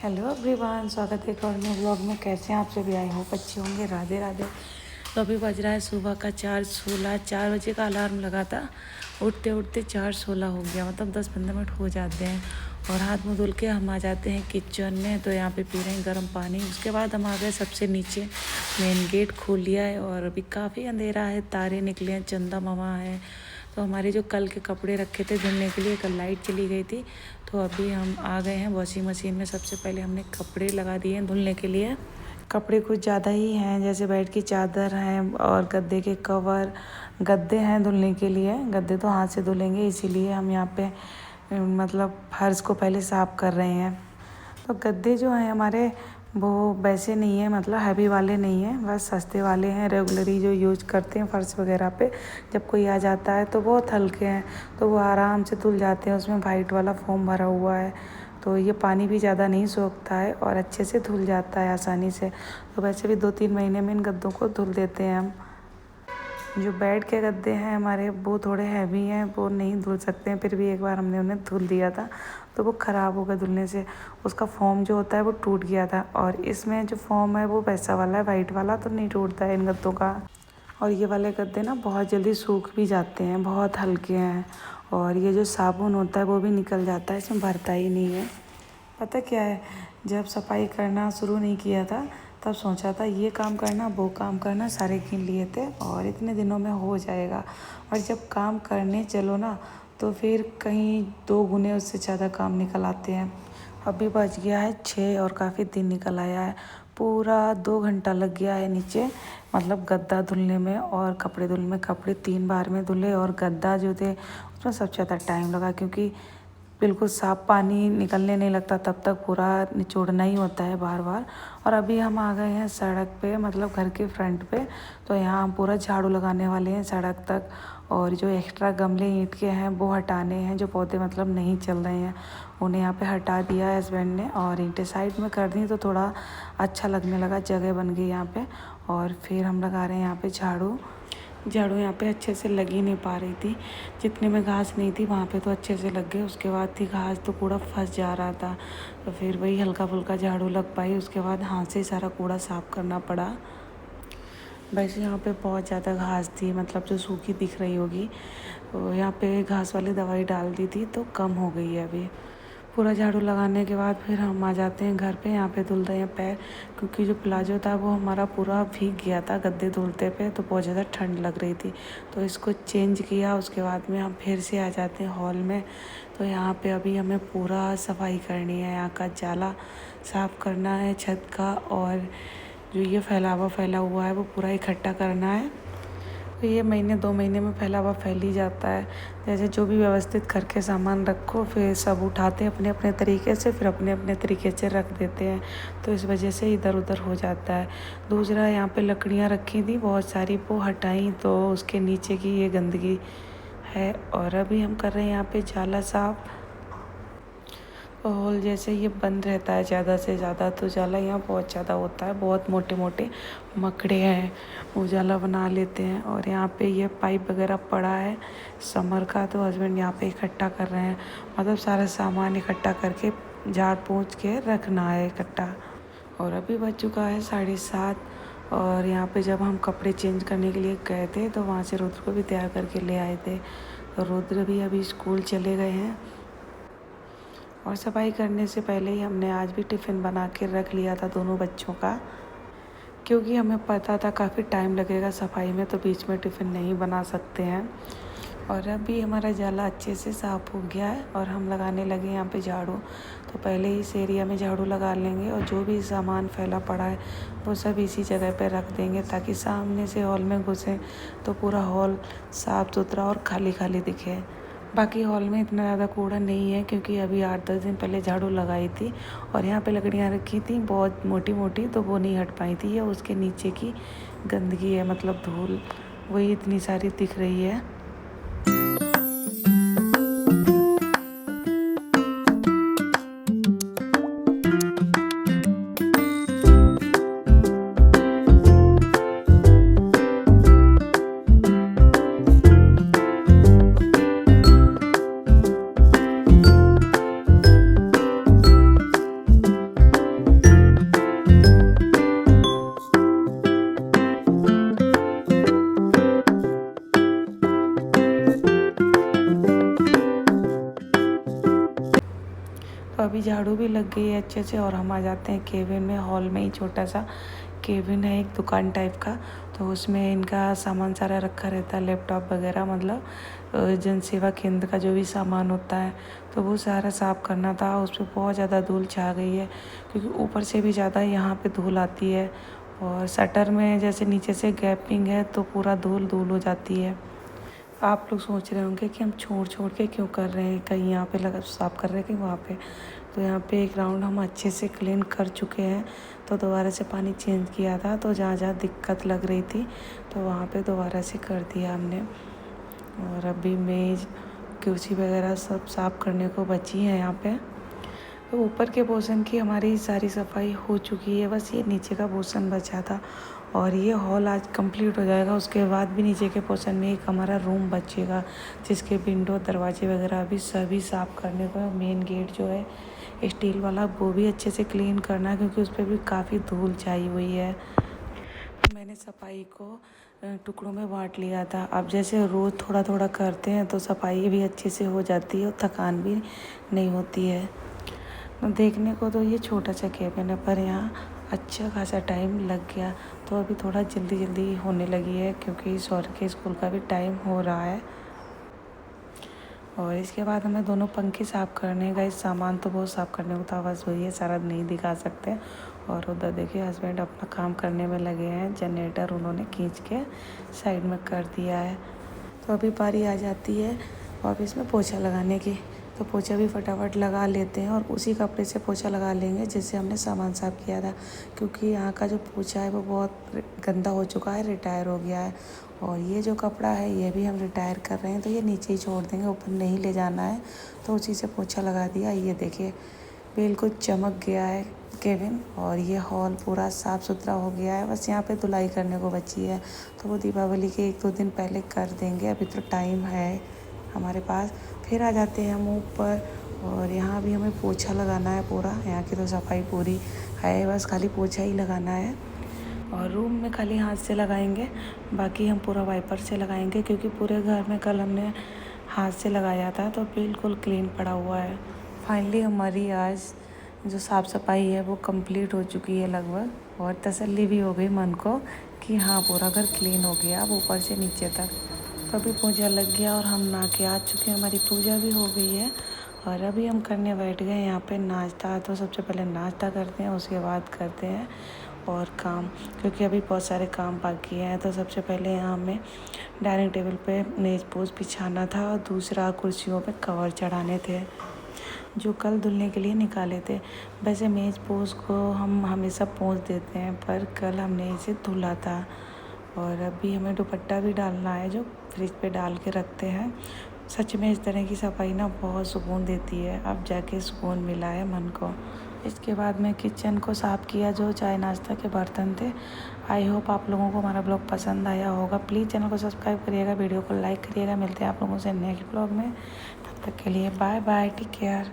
Hello everyone, स्वागत है एक और नए ब्लॉग में। कैसे हैं आप सभी? आई होप अच्छे होंगे। राधे राधे। तो अभी बज रहा है सुबह का 4:16। 4 बजे का अलार्म लगा था, उठते उठते 4:16 हो गया। मतलब 10-15 मिनट हो जाते हैं। और हाथ मुँह धुल के हम आ जाते हैं किचन में। तो यहाँ पे पी रहे हैं गर्म पानी। उसके बाद हम आ गए सबसे नीचे, मेन गेट खोल लिया है और अभी काफ़ी अंधेरा है, तारे निकले हैं, चंदा मामा है। तो हमारे जो कल के कपड़े रखे थे धुलने के लिए, कल लाइट चली गई थी, तो अभी हम आ गए हैं वॉशिंग मशीन में। सबसे पहले हमने कपड़े लगा दिए हैं धुलने के लिए। कपड़े कुछ ज़्यादा ही हैं, जैसे बेड की चादर हैं और गद्दे के कवर। गद्दे हैं धुलने के लिए, गद्दे तो हाथ से धुलेंगे, इसीलिए हम यहाँ पे मतलब फर्श को पहले साफ़ कर रहे हैं। तो गद्दे जो हैं हमारे, वो वैसे नहीं है, मतलब हैवी वाले नहीं हैं, बस सस्ते वाले हैं। रेगुलरी जो यूज करते हैं फर्श वगैरह पे, जब कोई आ जाता है तो बहुत हल्के हैं, तो वो आराम से धुल जाते हैं। उसमें वाइट वाला फोम भरा हुआ है, तो ये पानी भी ज़्यादा नहीं सोखता है और अच्छे से धुल जाता है आसानी से। तो वैसे भी 2-3 महीने में इन गद्दों को धुल देते हैं हम। जो बेड के गद्दे हैं हमारे, वो थोड़े हैवी हैं, वो नहीं धुल सकते हैं। फिर भी एक बार हमने उन्हें धुल दिया था, तो वो ख़राब हो गया धुलने से। उसका फोम जो होता है वो टूट गया था, और इसमें जो फोम है वो वैसा वाला है, वाइट वाला, तो नहीं टूटता है इन गद्दों का। और ये वाले गद्दे ना बहुत जल्दी सूख भी जाते हैं, बहुत हल्के हैं। और ये जो साबुन होता है वो भी निकल जाता है, इसमें भरता ही नहीं है। पता क्या है, जब सफाई करना शुरू नहीं किया था तब सोचा था ये काम करना वो काम करना, सारे गिन लिए थे और इतने दिनों में हो जाएगा। और जब काम करने चलो ना, तो फिर कहीं 2 गुने उससे ज़्यादा काम निकल आते हैं। अभी बज गया है 6 और काफ़ी दिन निकल आया है। पूरा 2 घंटा लग गया है नीचे, मतलब गद्दा धुलने में और कपड़े धुलने में। कपड़े 3 बार में धुले और गद्दा जो थे उसमें सबसे ज़्यादा टाइम लगा, क्योंकि बिल्कुल साफ़ पानी निकलने नहीं लगता, तब तक पूरा निचोड़ना ही होता है बार बार। और अभी हम आ गए हैं सड़क पे, मतलब घर के फ्रंट पे। तो यहाँ हम पूरा झाड़ू लगाने वाले हैं सड़क तक। और जो एक्स्ट्रा गमले ईंट के हैं वो हटाने हैं, जो पौधे मतलब नहीं चल रहे हैं उन्हें यहाँ पे हटा दिया है हस्बैंड ने, और ईंटें साइड में कर दी, तो थोड़ा अच्छा लगने लगा, जगह बन गई यहाँ पे। और फिर हम लगा रहे हैं यहाँ पे झाड़ू। झाड़ू यहाँ पे अच्छे से लग ही नहीं पा रही थी, जितने में घास नहीं थी वहाँ पे तो अच्छे से लग गए। उसके बाद थी घास, तो कूड़ा फंस जा रहा था, तो फिर वही हल्का फुल्का झाड़ू लग पाई। उसके बाद हाथ से सारा कूड़ा साफ़ करना पड़ा। वैसे यहाँ पे बहुत ज़्यादा घास थी, मतलब जो सूखी दिख रही होगी, तो यहाँ पे घास वाली दवाई डाल दी थी तो कम हो गई है अभी। पूरा झाड़ू लगाने के बाद फिर हम आ जाते हैं घर पे। यहाँ पे धुल रहे हैं पैर, क्योंकि जो प्लाजो था वो हमारा पूरा भीग गया था गद्दे धुलते पे, तो बहुत ज़्यादा ठंड लग रही थी, तो इसको चेंज किया। उसके बाद में हम फिर से आ जाते हैं हॉल में। तो यहाँ पे अभी हमें पूरा सफाई करनी है, यहाँ का जाला साफ़ करना है, छत का, और जो ये फैला हुआ है वो पूरा इकट्ठा करना है। तो ये महीने 2 महीने में फैला हुआ फैल ही जाता है। जैसे जो भी व्यवस्थित करके सामान रखो, फिर सब उठाते हैं अपने अपने तरीके से, फिर अपने अपने तरीके से रख देते हैं, तो इस वजह से इधर उधर हो जाता है। दूसरा, यहाँ पे लकड़ियाँ रखी थी बहुत सारी, वो हटाई, तो उसके नीचे की ये गंदगी है। और अभी हम कर रहे हैं यहाँ पे जाला साफ। हॉल जैसे ये बंद रहता है ज़्यादा से ज़्यादा, तो उजाला यहाँ बहुत ज़्यादा होता है, बहुत मोटे मोटे मकड़े हैं, उजाला बना लेते हैं। और यहाँ पे ये पाइप वगैरह पड़ा है समर का, तो हस्बैंड यहाँ पे इकट्ठा कर रहे हैं, मतलब सारा सामान इकट्ठा करके झाड़ पोंछ के रखना है इकट्ठा। और अभी बज चुका है 7:30। और यहाँ पे जब हम कपड़े चेंज करने के लिए गए थे, तो वहाँ से रुद्र को भी तैयार करके ले आए थे, तो रुद्र भी अभी स्कूल चले गए हैं। और सफाई करने से पहले ही हमने आज भी टिफ़िन बना के रख लिया था दोनों बच्चों का, क्योंकि हमें पता था काफ़ी टाइम लगेगा सफाई में, तो बीच में टिफ़िन नहीं बना सकते हैं। और अभी हमारा जाला अच्छे से साफ़ हो गया है और हम लगाने लगे यहाँ पे झाड़ू। तो पहले ही इस एरिया में झाड़ू लगा लेंगे, और जो भी सामान फैला पड़ा है वो सब इसी जगह पे रख देंगे, ताकि सामने से हॉल में घुसें तो पूरा हॉल साफ़ सुथरा और खाली खाली दिखे। बाकी हॉल में इतना ज़्यादा कूड़ा नहीं है, क्योंकि अभी 8-10 दिन पहले झाड़ू लगाई थी, और यहाँ पे लकड़ियाँ रखी थी बहुत मोटी मोटी, तो वो नहीं हट पाई थी। ये उसके नीचे की गंदगी है, मतलब धूल, वही इतनी सारी दिख रही है। अभी झाड़ू भी लग गई है अच्छे से और हम आ जाते हैं केबिन में। हॉल में ही छोटा सा केबिन है, एक दुकान टाइप का, तो उसमें इनका सामान सारा रखा रहता है, लैपटॉप वगैरह, मतलब जन सेवा केंद्र का जो भी सामान होता है, तो वो सारा साफ़ करना था। उस पर बहुत ज़्यादा धूल छा गई है क्योंकि ऊपर से भी ज़्यादा यहाँ पे धूल आती है और शटर में जैसे नीचे से गैपिंग है तो पूरा धूल धूल हो जाती है। आप लोग सोच रहे होंगे कि हम छोड़ छोड़ के क्यों कर रहे हैं, कहीं यहाँ पे लगा साफ़ कर रहे हैं कहीं वहाँ पे। तो यहाँ पे एक राउंड हम अच्छे से क्लीन कर चुके हैं, तो दोबारा से पानी चेंज किया था, तो जहाँ जहाँ दिक्कत लग रही थी तो वहाँ पे दोबारा से कर दिया हमने। और अभी मेज़ कुर्सी वगैरह सब साफ़ करने को बची है यहाँ पे। तो ऊपर के पोर्शन की हमारी सारी सफाई हो चुकी है, बस ये नीचे का पोर्शन बचा था और ये हॉल आज कंप्लीट हो जाएगा। उसके बाद भी नीचे के पोर्शन में एक हमारा रूम बचेगा जिसके विंडो दरवाजे वगैरह भी सभी साफ़ करने को है। मेन गेट जो है स्टील वाला वो भी अच्छे से क्लीन करना है क्योंकि उस पर भी काफ़ी धूल छाई हुई है। मैंने सफाई को टुकड़ों में बांट लिया था। अब जैसे रोज़ थोड़ा थोड़ा करते हैं तो सफाई भी अच्छे से हो जाती है और थकान भी नहीं होती है। देखने को तो ये छोटा सा केबिन है पर यहाँ अच्छा खासा टाइम लग गया, तो अभी थोड़ा जल्दी जल्दी होने लगी है क्योंकि सौर के स्कूल का भी टाइम हो रहा है। और इसके बाद हमें दोनों पंखे साफ़ करने का, इस सामान तो बहुत साफ़ करने को था, बस वही है, सारा नहीं दिखा सकते। और उधर देखिए हस्बैंड अपना काम करने में लगे हैं, जनरेटर उन्होंने खींच के साइड में कर दिया है। तो अभी बारी आ जाती है ऑफिस में पोछा लगाने की, तो पोछा भी फटाफट लगा लेते हैं और उसी कपड़े से पोछा लगा लेंगे जिससे हमने सामान साफ़ किया था, क्योंकि यहाँ का जो पोछा है वो बहुत गंदा हो चुका है, रिटायर हो गया है। और ये जो कपड़ा है ये भी हम रिटायर कर रहे हैं, तो ये नीचे ही छोड़ देंगे, ऊपर नहीं ले जाना है, तो उसी से पोछा लगा दिया। ये देखिए बिल्कुल चमक गया है केबिन और ये हॉल पूरा साफ़ सुथरा हो गया है। बस यहाँ पे धुलाई करने को बची है, तो वो दीपावली के 1-2 दिन पहले कर देंगे, अभी तो टाइम है हमारे पास। फिर आ जाते हैं हम ऊपर और यहाँ भी हमें पोछा लगाना है पूरा। यहाँ की तो सफाई पूरी है, बस खाली पोछा ही लगाना है। और रूम में खाली हाथ से लगाएंगे, बाकी हम पूरा वाइपर से लगाएंगे क्योंकि पूरे घर में कल हमने हाथ से लगाया था तो बिल्कुल क्लीन पड़ा हुआ है। फाइनली हमारी आज जो साफ़ सफाई है वो कंप्लीट हो चुकी है लगभग, और तसल्ली भी हो गई मन को कि हाँ पूरा घर क्लीन हो गया अब ऊपर से नीचे तक। तो अभी पूजा लग गया और हम नहा के आ चुके हैं, हमारी पूजा भी हो गई है और अभी हम करने बैठ गए यहाँ पे नाश्ता। तो सबसे पहले नाश्ता करते हैं, उसके बाद करते हैं और काम, क्योंकि अभी बहुत सारे काम बाकी हैं। तो सबसे पहले यहाँ हमें डाइनिंग टेबल पे मेज़ पोज बिछाना था और दूसरा कुर्सियों पे कवर चढ़ाने थे जो कल धुलने के लिए निकाले थे। वैसे मेज़ पोज को हम हमेशा पोंछ देते हैं पर कल हमने इसे धुला था। और अभी हमें दुपट्टा भी डालना है जो फ्रिज पे डाल के रखते हैं। सच में इस तरह की सफाई ना बहुत सुकून देती है, अब जाके सुकून मिला है मन को। इसके बाद मैं किचन को साफ़ किया, जो चाय नाश्ता के बर्तन थे। आई होप आप लोगों को हमारा ब्लॉग पसंद आया होगा। प्लीज़ चैनल को सब्सक्राइब करिएगा, वीडियो को लाइक करिएगा। मिलते हैं आप लोगों से नेक्स्ट ब्लॉग में, तब तक के लिए बाय बाय, टेक केयर।